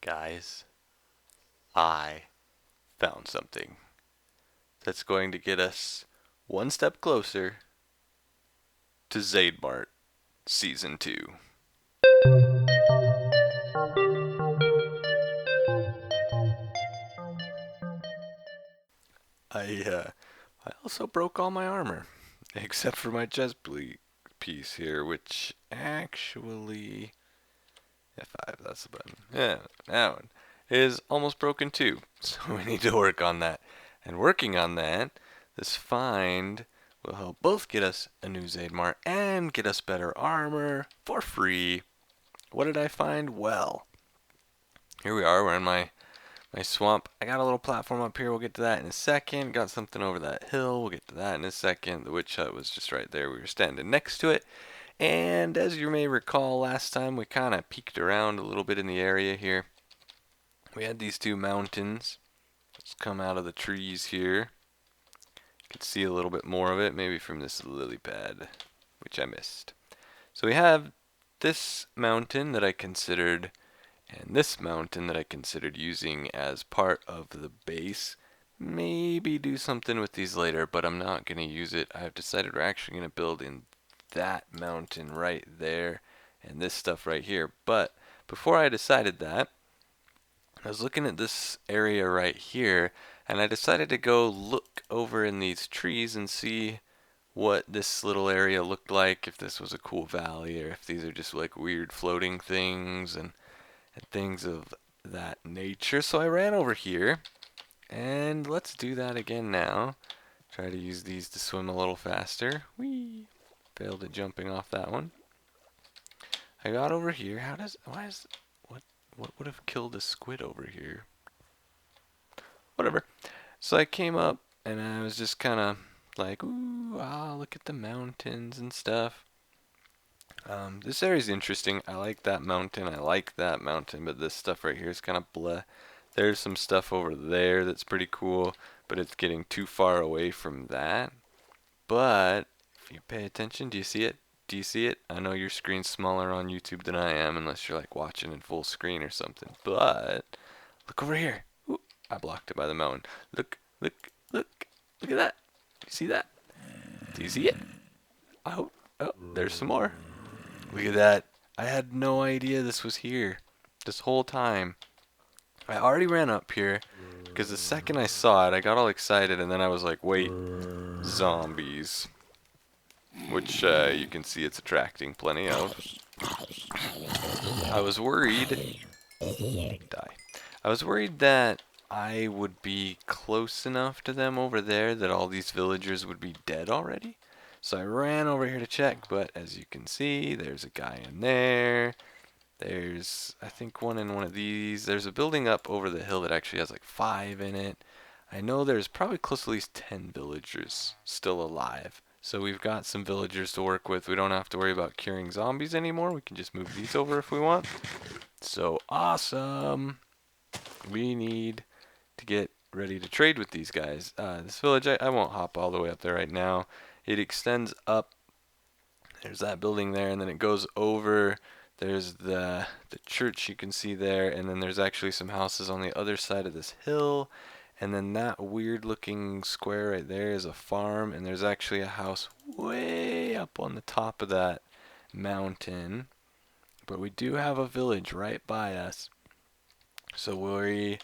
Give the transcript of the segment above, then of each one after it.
Guys, I found something that's going to get us one step closer to XadeCraft Season 2. I also broke all my armor, except for my chest piece here, which actually, F5, that's the button. Yeah, that one is almost broken too. So we need to work on that. And working on that, this find will help both get us a new XadeCraft and get us better armor for free. What did I find? Well, here we are. We're in my swamp. I got a little platform up here. We'll get to that in a second. Got something over that hill. We'll get to that in a second. The witch hut was just right there. We were standing next to it. And as you may recall, last time we kind of peeked around a little bit in the area here. We had these two mountains. Let's come out of the trees here. You can see a little bit more of it, maybe from this lily pad, which I missed. So we have this mountain that I considered, and this mountain that I considered using as part of the base. Maybe do something with these later, but I'm not going to use it. I've decided we're actually going to build in that mountain right there and this stuff right here. But before I decided that, I was looking at this area right here, and I decided to go look over in these trees and see what this little area looked like, if this was a cool valley, or if these are just like weird floating things and things of that nature. So I ran over here, and let's do that again now. Try to use these to swim a little faster. Whee! Failed at jumping off that one. I got over here. What would have killed a squid over here? Whatever. So I came up, and I was just kind of like, ooh, look at the mountains and stuff. This area is interesting. I like that mountain. I like that mountain, but this stuff right here is kind of bleh. There's some stuff over there that's pretty cool, but it's getting too far away from that. But if you pay attention, do you see it? Do you see it? I know your screen's smaller on YouTube than I am, unless you're like watching in full screen or something. But look over here. Ooh, I blocked it by the mountain. Look, look, look. Look at that. You see that? Do you see it? Oh, there's some more. Look at that. I had no idea this was here this whole time. I already ran up here because the second I saw it, I got all excited, and then I was like, wait, zombies. Which you can see it's attracting plenty of. I was worried. Die. I was worried that I would be close enough to them over there that all these villagers would be dead already. So I ran over here to check, but as you can see, there's a guy in there. There's, I think, one in one of these. There's a building up over the hill that actually has like 5 in it. I know there's probably close to at least 10 villagers still alive. So we've got some villagers to work with. We don't have to worry about curing zombies anymore. We can just move these over if we want. So awesome. We need to get ready to trade with these guys. This village, I won't hop all the way up there right now. It extends up. There's that building there, and then it goes over. There's the church you can see there, and then there's actually some houses on the other side of this hill. And then that weird looking square right there is a farm, and there's actually a house way up on the top of that mountain. But we do have a village right by us. So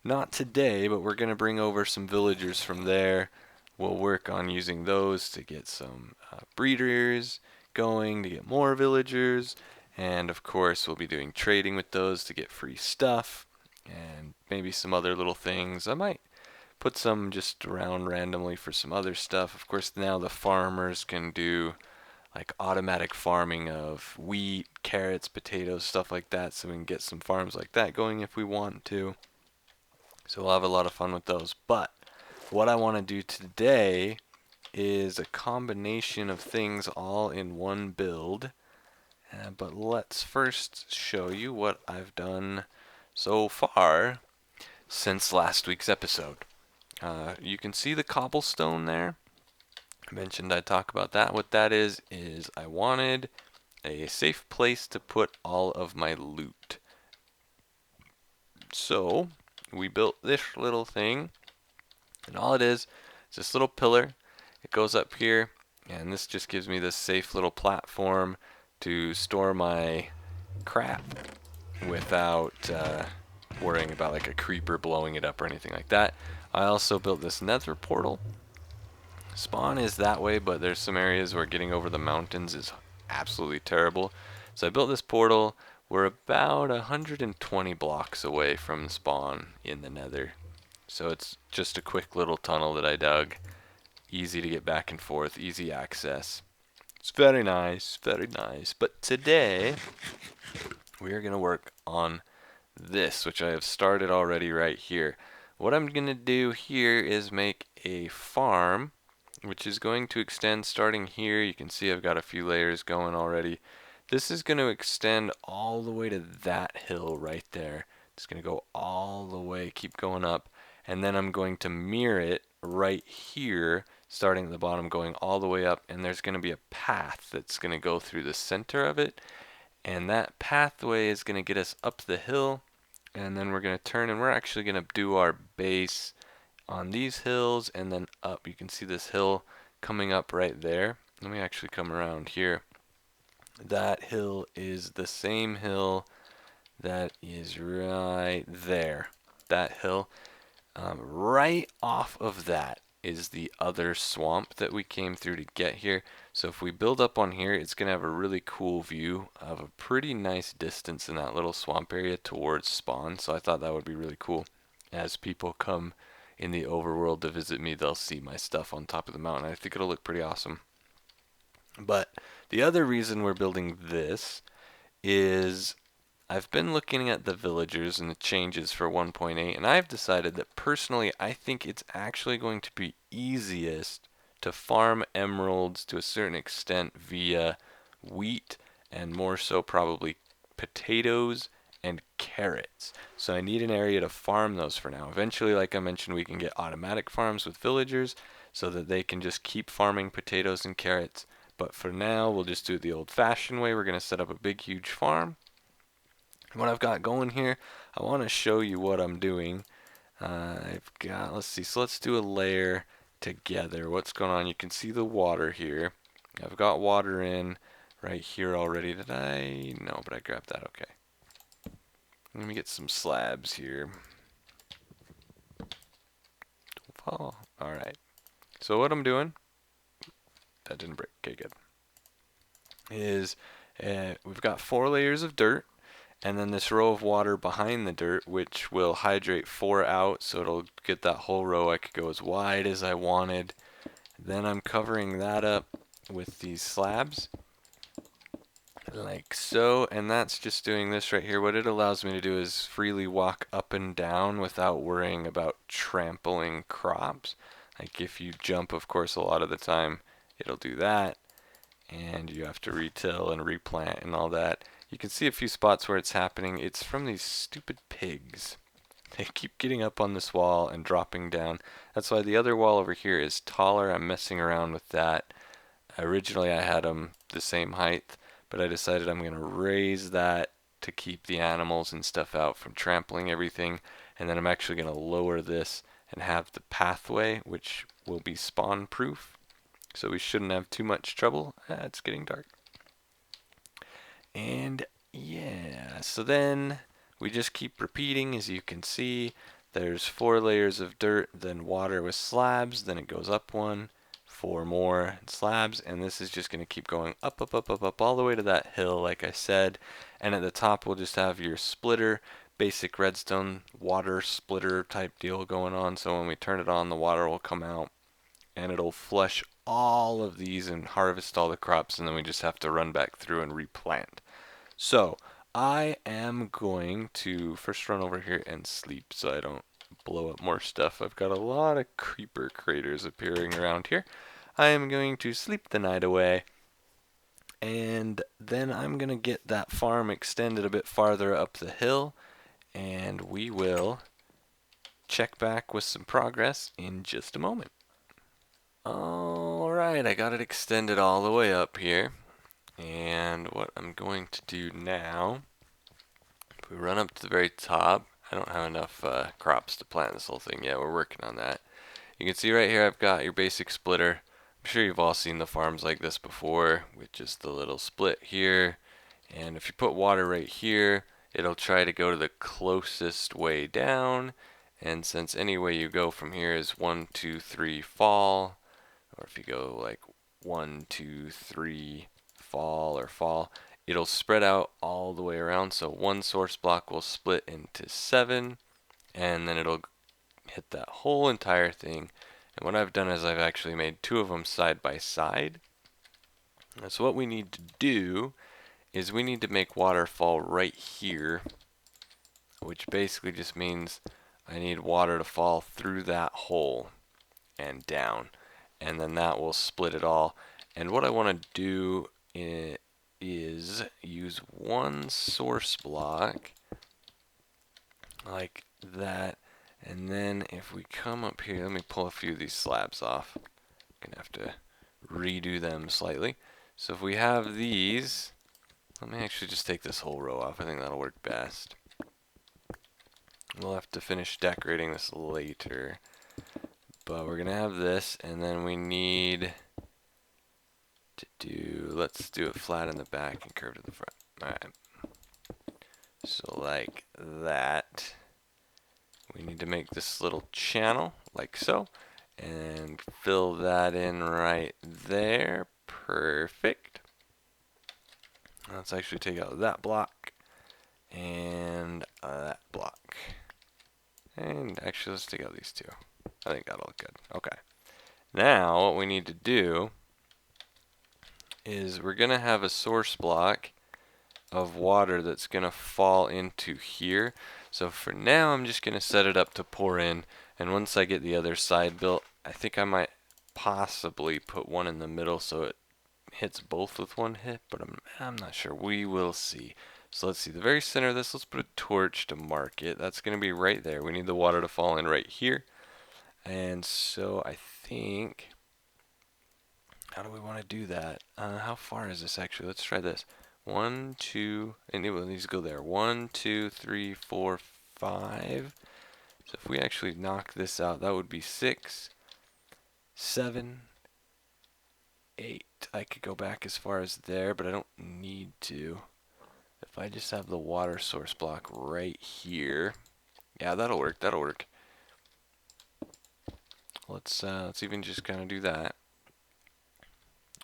not today, but we're going to bring over some villagers from there. We'll work on using those to get some breeders going, to get more villagers. And of course, we'll be doing trading with those to get free stuff. And maybe some other little things. I might put some just around randomly for some other stuff. Of course, now the farmers can do like automatic farming of wheat, carrots, potatoes, stuff like that, so we can get some farms like that going if we want to. So we'll have a lot of fun with those. But what I want to do today is a combination of things all in one build. But let's first show you what I've done so far since last week's episode. You can see the cobblestone there. I mentioned I'd talk about that. What that is I wanted a safe place to put all of my loot. So we built this little thing, and all it is this little pillar. It goes up here, and this just gives me this safe little platform to store my crap without worrying about like a creeper blowing it up or anything like that. I also built this nether portal. Spawn is that way, but there's some areas where getting over the mountains is absolutely terrible. So I built this portal. We're about 120 blocks away from spawn in the nether. So it's just a quick little tunnel that I dug. Easy to get back and forth, easy access. It's very nice, very nice. But today, we are going to work on this, which I have started already right here. What I'm going to do here is make a farm, which is going to extend starting here. You can see I've got a few layers going already. This is going to extend all the way to that hill right there. It's going to go all the way, keep going up, and then I'm going to mirror it right here, starting at the bottom, going all the way up, and there's going to be a path that's going to go through the center of it, and that pathway is going to get us up the hill, and then we're going to turn, and we're actually going to do our base on these hills and then up. You can see this hill coming up right there. Let me actually come around here. That hill is the same hill that is right there. That hill. Right off of that is the other swamp that we came through to get here. So if we build up on here, it's going to have a really cool view of a pretty nice distance in that little swamp area towards spawn. So I thought that would be really cool. As people come in the overworld to visit me, they'll see my stuff on top of the mountain. I think it'll look pretty awesome. But the other reason we're building this is I've been looking at the villagers and the changes for 1.8, and I've decided that personally I think it's actually going to be easiest to farm emeralds to a certain extent via wheat and more so probably potatoes and carrots. So I need an area to farm those for now. Eventually, like I mentioned, we can get automatic farms with villagers so that they can just keep farming potatoes and carrots. But for now, we'll just do it the old-fashioned way. We're going to set up a big, huge farm. What I've got going here, I want to show you what I'm doing. I've got, let's see, so let's do a layer together. What's going on? You can see the water here. I've got water in right here already. Did I? No, but I grabbed that. Okay. Let me get some slabs here. Don't fall. Alright. So what I'm doing, that didn't break. Okay, good. Is we've got 4 layers of dirt. And then this row of water behind the dirt, which will hydrate 4 out, so it'll get that whole row. I could go as wide as I wanted. Then I'm covering that up with these slabs, like so. And that's just doing this right here. What it allows me to do is freely walk up and down without worrying about trampling crops. Like if you jump, of course, a lot of the time it'll do that. And you have to retill and replant and all that. You can see a few spots where it's happening. It's from these stupid pigs. They keep getting up on this wall and dropping down. That's why the other wall over here is taller. I'm messing around with that. Originally I had them the same height, but I decided I'm going to raise that to keep the animals and stuff out from trampling everything. And then I'm actually going to lower this and have the pathway, which will be spawn proof. So we shouldn't have too much trouble. It's getting dark. And yeah, so then we just keep repeating. As you can see, there's 4 layers of dirt, then water with slabs, then it goes up 1, 4 more slabs, and this is just going to keep going up, up, up, up, up, all the way to that hill, like I said. And at the top, we'll just have your splitter, basic redstone water splitter type deal going on. So when we turn it on, the water will come out, and it'll flush all of these and harvest all the crops, and then we just have to run back through and replant. So I am going to first run over here and sleep so I don't blow up more stuff. I've got a lot of creeper craters appearing around here. I am going to sleep the night away, and then I'm going to get that farm extended a bit farther up the hill, and we will check back with some progress in just a moment. Alright, I got it extended all the way up here, and what I'm going to do now, if we run up to the very top, I don't have enough crops to plant this whole thing yet. We're working on that. You can see right here I've got your basic splitter. I'm sure you've all seen the farms like this before with just the little split here. And if you put water right here, it'll try to go to the closest way down. And since any way you go from here is 1, 2, 3, fall, or if you go like 1, 2, 3, fall or fall, it'll spread out all the way around. So one source block will split into 7, and then it'll hit that whole entire thing. And what I've done is I've actually made 2 of them side by side. And so what we need to do is we need to make water fall right here, which basically just means I need water to fall through that hole and down, and then that will split it all. And what I want to do is use one source block like that, and then if we come up here, let me pull a few of these slabs off. Gonna have to redo them slightly. So if we have these, let me actually just take this whole row off. I think that'll work best. We'll have to finish decorating this later. But we're gonna have this, and then we need to do, let's do it flat in the back and curve to the front. Alright. So like that. We need to make this little channel like so, and fill that in right there. Perfect. Let's actually take out that block and that block. And actually, let's take out these 2. I think that'll look good. Okay. Now, what we need to do is we're going to have a source block of water that's going to fall into here. So for now, I'm just going to set it up to pour in. And once I get the other side built, I think I might possibly put one in the middle so it hits both with one hit, but I'm not sure. We will see. So let's see, the very center of this, let's put a torch to mark it. That's going to be right there. We need the water to fall in right here. And so I think, how do we want to do that? How far is this actually? Let's try this. 1, 2, and it needs to go there. 1, 2, 3, 4, 5. So if we actually knock this out, that would be 6, 7, 8. I could go back as far as there, but I don't need to. If I just have the water source block right here, yeah, that'll work. That'll work. Let's even just kind of do that.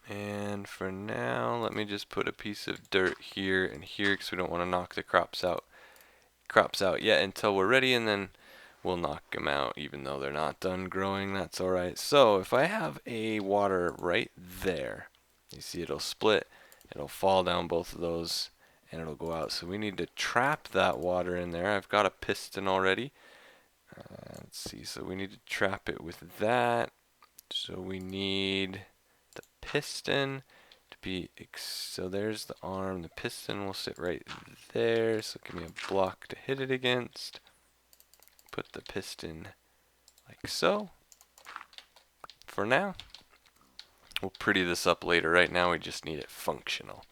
And for now, let me just put a piece of dirt here and here because we don't want to knock the crops out yet until we're ready, and then we'll knock them out even though they're not done growing. That's all right. So if I have a water right there, you see it'll split, it'll fall down both of those, and it'll go out. So we need to trap that water in there. I've got a piston already. Let's see, so we need to trap it with that. So we need the piston to be, so there's the arm. The piston will sit right there. So give me a block to hit it against. Put the piston like so. For now, we'll pretty this up later. Right now we just need it functional.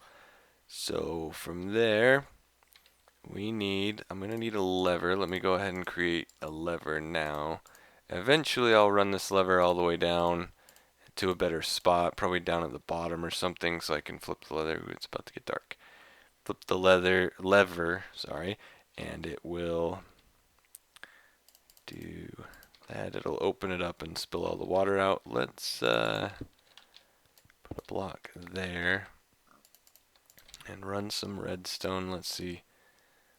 So from there, I'm going to need a lever. Let me go ahead and create a lever now. Eventually I'll run this lever all the way down to a better spot, probably down at the bottom or something, so I can flip the leather. Ooh, it's about to get dark. Flip the lever, and it will do that. It'll open it up and spill all the water out. Let's put a block there and run some redstone. Let's see.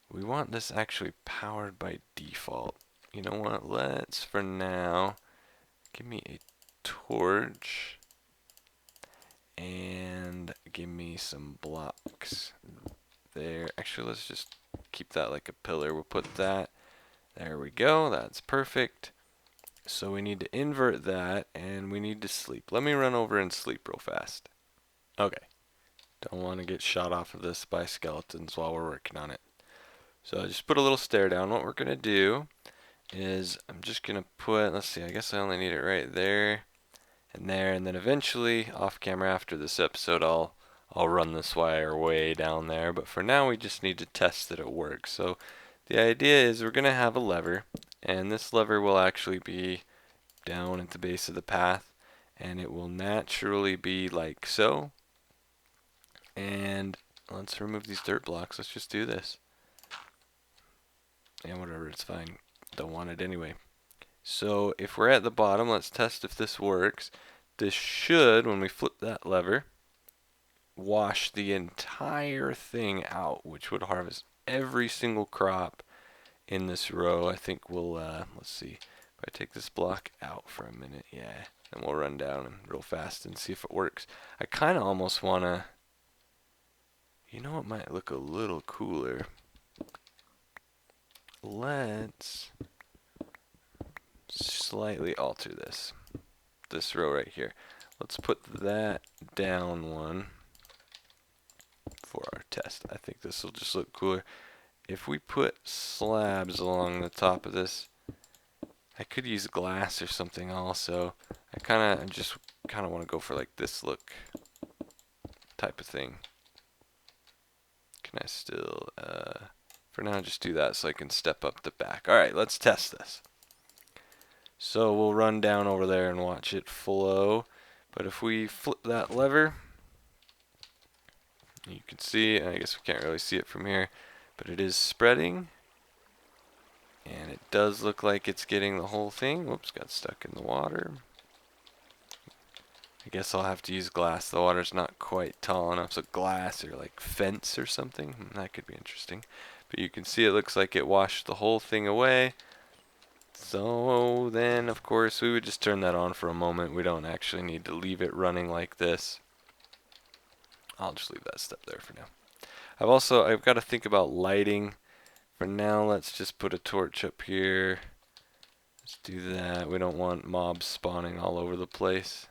We want this actually powered by default. You know what? Let's, for now, give me a torch and give me some blocks there. Actually, let's just keep that like a pillar. We'll put that. There we go. That's perfect. So we need to invert that, and we need to sleep. Let me run over and sleep real fast. Okay. Don't want to get shot off of this by skeletons while we're working on it. So I just put a little stair down. What we're going to do is I'm just going to put, let's see, I guess I only need it right there and there, and then eventually off camera after this episode I'll run this wire way down there, but for now we just need to test that it works. So the idea is we're going to have a lever, and this lever will actually be down at the base of the path, and it will naturally be like so. And let's remove these dirt blocks. Let's just do this. And whatever, it's fine. Don't want it anyway. So if we're at the bottom, let's test if this works. This should, when we flip that lever, wash the entire thing out, which would harvest every single crop in this row. I think we'll, let's see, if I take this block out for a minute, yeah, and we'll run down real fast and see if it works. I kind of almost want to, you know what might look a little cooler? Let's slightly alter this row right here. Let's put that down one for our test. I think this will just look cooler. If we put slabs along the top of this, I could use glass or something also. I kind of want to go for like this look type of thing. Can I still, for now, just do that so I can step up the back. Alright, let's test this. So we'll run down over there and watch it flow. But if we flip that lever, you can see, I guess we can't really see it from here, but it is spreading. And it does look like it's getting the whole thing. Whoops, got stuck in the water. I guess I'll have to use glass. The water's not quite tall enough, so glass or like fence or something. That could be interesting. But you can see it looks like it washed the whole thing away. So then, of course, we would just turn that on for a moment. We don't actually need to leave it running like this. I'll just leave that step there for now. I've got to think about lighting. For now, let's just put a torch up here. Let's do that. We don't want mobs spawning all over the place.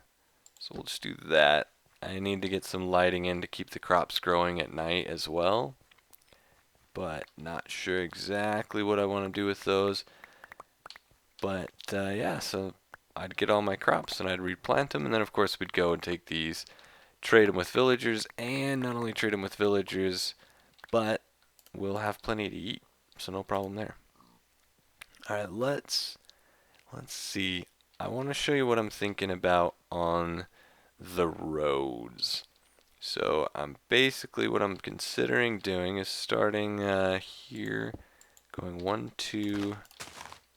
So we'll just do that. I need to get some lighting in to keep the crops growing at night as well. But not sure exactly what I want to do with those. But yeah, so I'd get all my crops and I'd replant them. And then of course we'd go and take these, trade them with villagers. And not only trade them with villagers, but we'll have plenty to eat. So no problem there. Alright, let's see. I want to show you what I'm thinking about on the roads. So what I'm considering doing is starting here, going 1, 2,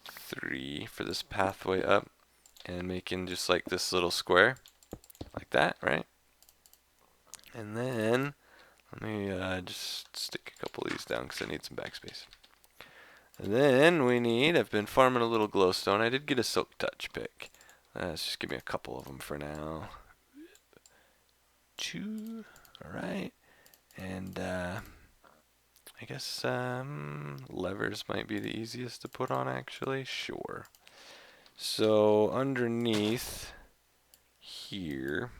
3 for this pathway up, and making just like this little square, like that, right? And then let me just stick a couple of these down because I need some backspace. And then I've been farming a little glowstone. I did get a silk touch pick. Let's just give me a couple of them for now. 2, alright. And I guess levers might be the easiest to put on actually. Sure. So underneath here,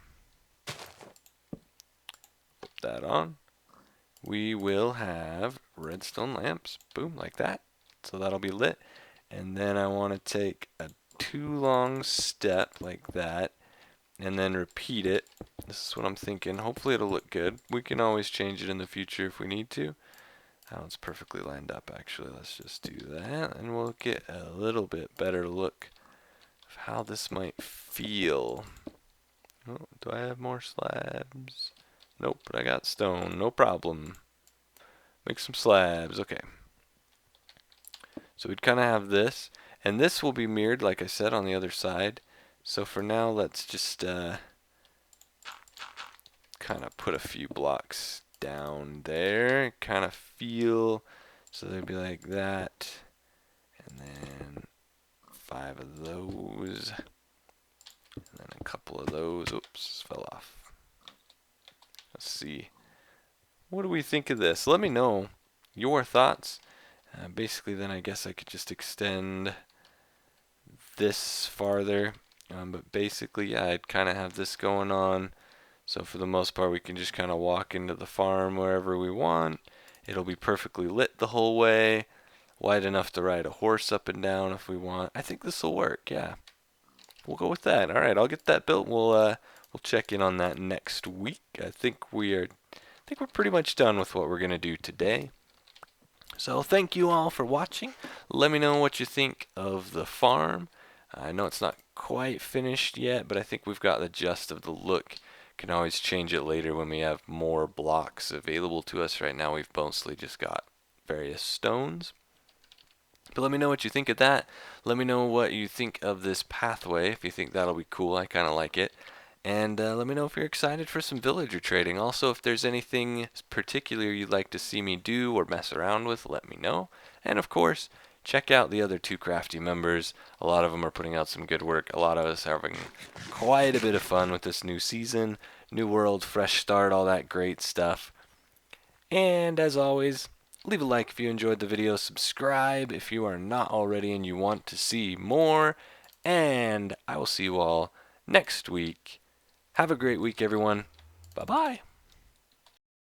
put that on. We will have redstone lamps. Boom, like that. So that'll be lit. And then I want to take a 2 long step like that and then repeat it. This is what I'm thinking. Hopefully it'll look good. We can always change it in the future if we need to. That one's perfectly lined up actually. Let's just do that and we'll get a little bit better look of how this might feel. Oh, do I have more slabs? Nope, but I got stone. No problem. Make some slabs. Okay. So we'd kind of have this, and this will be mirrored, like I said, on the other side. So for now, let's just kind of put a few blocks down there, kind of feel, so they'd be like that, and then 5 of those, and then a couple of those. Oops, fell off. Let's see. What do we think of this? Let me know your thoughts. Basically, then I guess I could just extend this farther. But basically, yeah, I'd kind of have this going on. So for the most part, we can just kind of walk into the farm wherever we want. It'll be perfectly lit the whole way. Wide enough to ride a horse up and down if we want. I think this will work, yeah. We'll go with that. All right, I'll get that built. We'll check in on that next week. I think we're pretty much done with what we're going to do today. So thank you all for watching. Let me know what you think of the farm. I know it's not quite finished yet, but I think we've got the gist of the look. Can always change it later when we have more blocks available to us. Right now we've mostly just got various stones. But let me know what you think of that. Let me know what you think of this pathway, if you think that'll be cool. I kind of like it. And let me know if you're excited for some villager trading. Also, if there's anything particular you'd like to see me do or mess around with, let me know. And of course, check out the other TooCrafty members. A lot of them are putting out some good work. A lot of us are having quite a bit of fun with this new season, new world, fresh start, all that great stuff. And as always, leave a like if you enjoyed the video, subscribe if you are not already and you want to see more, and I will see you all next week. Have a great week, everyone. Bye-bye.